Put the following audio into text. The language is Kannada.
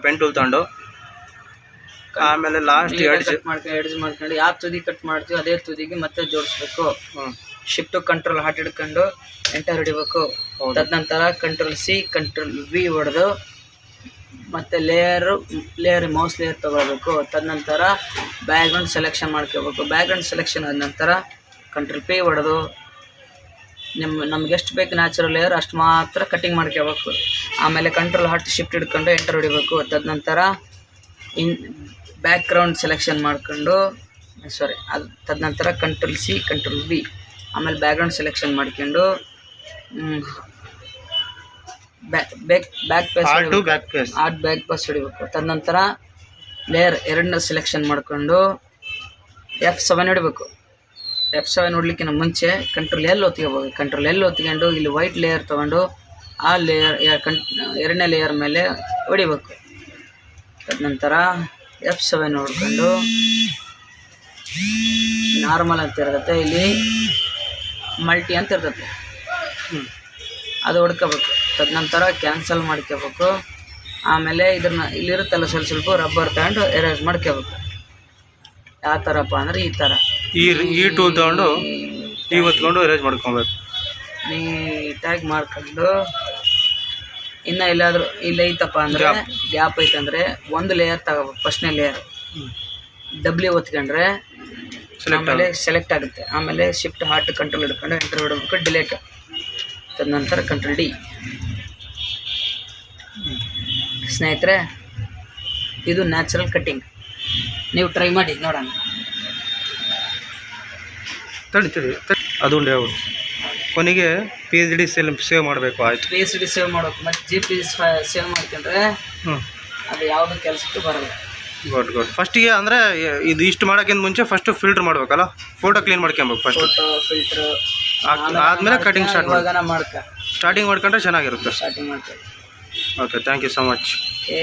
ಪೆನ್ ಟೂಲ್ ತಗೊಂಡು ಆಮೇಲೆ ಲಾಸ್ಟ್ ಎಡ್ಜ್ ಮಾಡ್ಕೊಂಡು ಯಾವ ತುದಿ ಕಟ್ ಮಾಡ್ತೀವಿ ಅದೇ ತುದಿಗೆ ಮತ್ತೆ ಜೋಡಿಸ್ಬೇಕು. ಶಿಫ್ಟ್ ಕಂಟ್ರೋಲ್ ಹಾಟ್ ಹಿಡ್ಕೊಂಡು ಎಂಟರ್ ಹಿಡಿಬೇಕು. ತದನಂತರ ಕಂಟ್ರೋಲ್ ಸಿ ಕಂಟ್ರೋಲ್ ವಿ ಹೊಡೆದು ಮತ್ತೆ ಲೇಯರ್ ಮೌಸ್ ಲೇಯರ್ ತಗೋಬೇಕು. ತದನಂತರ ಬ್ಯಾಕ್ಗ್ರೌಂಡ್ ಸೆಲೆಕ್ಷನ್ ಮಾಡ್ಕೋಬೇಕು. ಬ್ಯಾಕ್ಗ್ರೌಂಡ್ ಸೆಲೆಕ್ಷನ್ ಆದ ನಂತರ ಕಂಟ್ರೋಲ್ ಪಿ ಹೊಡೆದು ನಮ್ಗೆ ಎಷ್ಟು ಬೇಕು ನ್ಯಾಚುರಲ್ ಲೇಯರ್ ಅಷ್ಟು ಮಾತ್ರ ಕಟ್ಟಿಂಗ್ ಮಾಡ್ಕೋಬೇಕು. ಆಮೇಲೆ ಕಂಟ್ರೋಲ್ ಹಾಟ್ ಶಿಫ್ಟ್ ಹಿಡ್ಕೊಂಡು ಎಂಟರ್ ಹೊಡಿಬೇಕು. ತದನಂತರ ಬ್ಯಾಕ್ಗ್ರೌಂಡ್ ಸೆಲೆಕ್ಷನ್ ಮಾಡ್ಕೊಂಡು ತದನಂತರ ಕಂಟ್ರೋಲ್ ಸಿ ಕಂಟ್ರೋಲ್ ವಿ ಆಮೇಲೆ ಬ್ಯಾಕ್ಗ್ರೌಂಡ್ ಸೆಲೆಕ್ಷನ್ ಮಾಡ್ಕೊಂಡು ಬ್ಯಾಕ್ ಪಾಸ್ ಹೊಡಿಬೇಕು. ತದನಂತರ ಲೇಯರ್ ಎರಡನ್ನ ಸೆಲೆಕ್ಷನ್ ಮಾಡ್ಕೊಂಡು F7 ಹೊಡಿಬೇಕು. F7 ಹೊಡ್ಲಿಕ್ಕಿಂತ ಮುಂಚೆ ಕಂಟ್ರೋಲ್ ಎಲ್ ಒತ್ಕೋಬೇಕು. ಕಂಟ್ರೋಲ್ ಎಲ್ ಒತ್ಕೊಂಡು ಇಲ್ಲಿ ವೈಟ್ ಲೇಯರ್ ತೊಗೊಂಡು ಆ ಲೇಯರ್ ಎರಡನೇ ಲೇಯರ್ ಮೇಲೆ ಹೊಡಿಬೇಕು. ತದನಂತರ F7 ಹೊಡ್ಕೊಂಡು ನಾರ್ಮಲ್ ಅಂತ ಇರ್ತೈತೆ, ಇಲ್ಲಿ ಮಲ್ಟಿ ಅಂತ ಇರ್ತೈತೆ, ಅದು ಹೊಡ್ಕೋಬೇಕು. ತದನಂತರ ಕ್ಯಾನ್ಸಲ್ ಮಾಡ್ಕೋಬೇಕು. ಆಮೇಲೆ ಇಲ್ಲಿರುತ್ತಲ್ಲ ಸ್ವಲ್ಪ ರಬ್ಬರ್ ತಗೊಂಡು ಎರೇಸ್ ಮಾಡ್ಕೋಬೇಕು. ಯಾವ ಥರಪ್ಪ ಅಂದರೆ ಈ ಥರ ಈ ಟೂಲ್ ತಗೊಂಡು ಹೊತ್ಕೊಂಡು ಎರೇಸ್ ಮಾಡ್ಕೊಬೇಕು. ನೀಟಾಗಿ ಮಾಡ್ಕೊಂಡು ಇನ್ನು ಎಲ್ಲಾದರೂ ಇಲ್ಲ ಐತಪ್ಪ ಅಂದರೆ ಗ್ಯಾಪ್ ಐತಂದರೆ ಒಂದು ಲೇಯರ್ ತಗೋಬೇಕು. ಫಸ್ಟ್ನೇ ಲೇಯರ್ ಡಬ್ಲ್ಯೂ ಒತ್ಕೊಂಡ್ರೆ ಆಮೇಲೆ ಸೆಲೆಕ್ಟ್ ಆಗುತ್ತೆ. ಆಮೇಲೆ ಶಿಫ್ಟ್ ಹಾಟ್ ಕಂಟ್ರೋಲ್ ಹಿಡ್ಕೊಂಡು ಎಂಟರ್ ಹೊಡಬೇಕು. ಡಿಲೀಟ್. ತದನಂತರ ಕಂಟ್ರೋಲ್ ಡಿ. ಸ್ನೇಹಿತರೆ, ಇದು ನ್ಯಾಚುರಲ್ ಕಟ್ಟಿಂಗ್. ನೀವು ಟ್ರೈ ಮಾಡಿ ನೋಡೋಣ. ತಡಿ ಅದೊಂದು ಯಾವುದು ಕೊನೆಗೆ PhD ಸೇವ್ ಮಾಡಬೇಕು. ಆಯ್ತು, PhD ಸೇವ್ ಮಾಡಬೇಕು. ಮತ್ತು GPS ಸೇವ್ ಮಾಡ್ಕೊಂಡ್ರೆ ಅದು ಯಾವುದೂ ಕೆಲಸಕ್ಕೆ ಬರಲ್ಲ. ಗುಡ್. ಫಸ್ಟಿಗೆ ಅಂದರೆ ಇದು ಇಷ್ಟು ಮಾಡೋಕ್ಕಿಂತ ಮುಂಚೆ ಫಸ್ಟು ಫಿಲ್ಟರ್ ಮಾಡಬೇಕಲ್ಲ, ಫೋಟೋ ಕ್ಲೀನ್ ಮಾಡ್ಕೊಬೇಕು. ಫಸ್ಟ್ ಫಿಲ್ಟ್ರ್ ಆದಮೇಲೆ ಕಟಿಂಗ್ ಸ್ಟಾರ್ಟಿಂಗ್ ಮಾಡ್ಕೊಂಡ್ರೆ ಚೆನ್ನಾಗಿರುತ್ತೆ. ಸ್ಟಾರ್ಟಿಂಗ್ ಮಾಡ್ತೀವಿ. Okay, thank you so much. Okay.